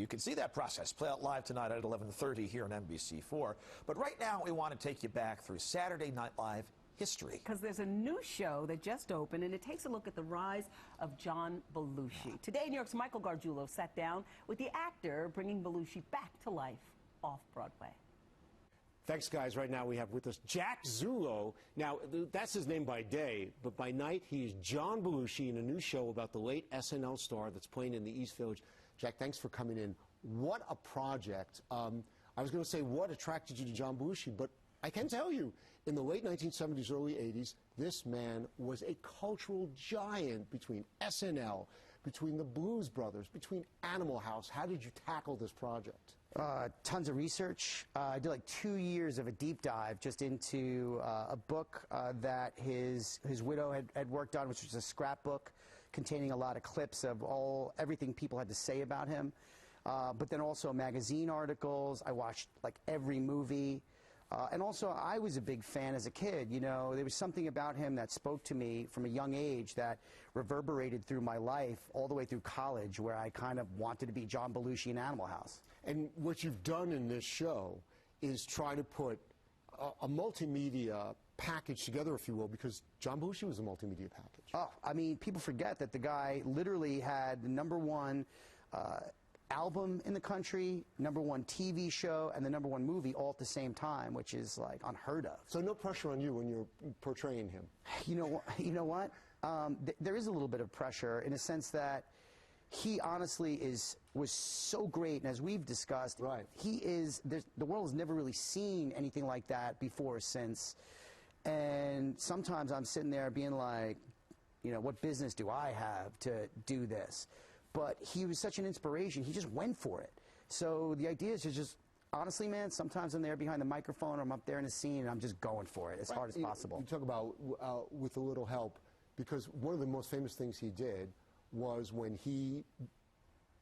You can see that process play out live tonight at 11:30 here on NBC4. But right now, we want to take you back through Saturday Night Live history. Because there's a new show that just opened, and it takes a look at the rise of John Belushi. Today, New York's Michael Gargiulo sat down with the actor bringing Belushi back to life off-Broadway. Thanks, guys. Right now we have with us Jack Zullo. Now, that's his name by day, but by night he's John Belushi in a new show about the late SNL star that's playing in the East Village. Jack, thanks for coming in. What a project. I was going to say what attracted you to John Belushi, but I can tell you, in the late 1970s, early 80s, this man was a cultural giant between SNL, between the Blues Brothers, between Animal House. How did you tackle this project? Tons of research. I did like 2 years of a deep dive just into a book that his widow had worked on, which was a scrapbook containing a lot of clips of everything people had to say about him. But then also magazine articles. I watched like every movie. And also, I was a big fan as a kid. You know, there was something about him that spoke to me from a young age that reverberated through my life all the way through college, where I kind of wanted to be John Belushi in Animal House. And what you've done in this show is try to put a multimedia package together, if you will, because John Belushi was a multimedia package. Oh, I mean, people forget that the guy literally had the #1 album in the country, #1 TV show, and the #1 movie all at the same time, which is like unheard of. So no pressure on you when you're portraying him. You know what? There is a little bit of pressure in a sense that he honestly was so great, and as we've discussed, right. The world has never really seen anything like that before or since. And sometimes I'm sitting there being like, you know, what business do I have to do this? But he was such an inspiration. He just went for it. So the idea is to just, honestly, man, sometimes I'm there behind the microphone or I'm up there in a scene and I'm just going for it as hard as possible. You talk about with a little help, because one of the most famous things he did was when he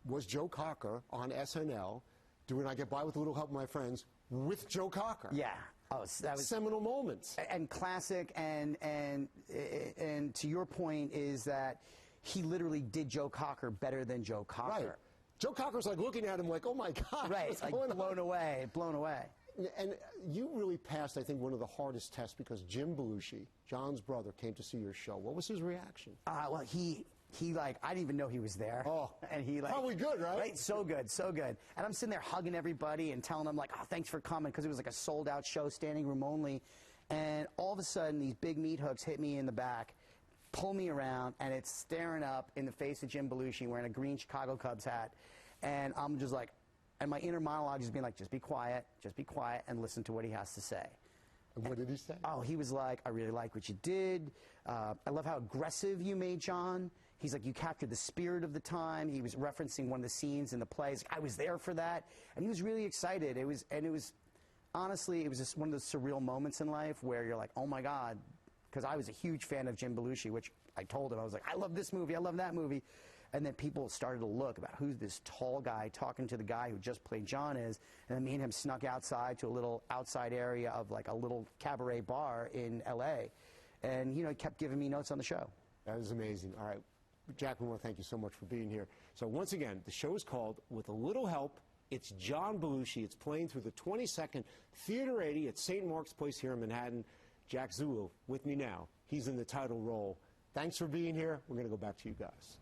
was Joe Cocker on SNL, doing I Get By With a Little Help, My Friends, with Joe Cocker. Yeah. Oh, that was seminal moments. And classic, and to your point is that he literally did Joe Cocker better than Joe Cocker. Right. Joe Cocker's like looking at him like, oh my God. Right, like blown away, blown away. And you really passed, I think, one of the hardest tests because Jim Belushi, John's brother, came to see your show. What was his reaction? Well, he like, I didn't even know he was there. Oh, and he like probably good, right? Right, so good, so good. And I'm sitting there hugging everybody and telling them like, oh, thanks for coming, because it was like a sold-out show, standing room only. And all of a sudden, these big meat hooks hit me in the back, pull me around, and it's staring up in the face of Jim Belushi wearing a green Chicago Cubs hat. And I'm just like, and my inner monologue is being like, just be quiet, and listen to what he has to say. And what did he say? Oh, he was like, I really like what you did. I love how aggressive you made John. He's like, you captured the spirit of the time. He was referencing one of the scenes in the plays. I was there for that. And he was really excited. Honestly, it was just one of those surreal moments in life where you're like, oh my God, because I was a huge fan of Jim Belushi, which I told him, I was like, I love this movie, I love that movie. And then people started to look about who this tall guy talking to the guy who just played John is. And then me and him snuck outside to a little outside area of like a little cabaret bar in LA. And, you know, he kept giving me notes on the show. That is amazing. All right. Jack, we want to thank you so much for being here. So once again, the show is called With a Little Help. It's John Belushi. It's playing through the 22nd Theater 80 at St. Mark's Place here in Manhattan. Jack Zullo with me now. He's in the title role. Thanks for being here. We're going to go back to you guys.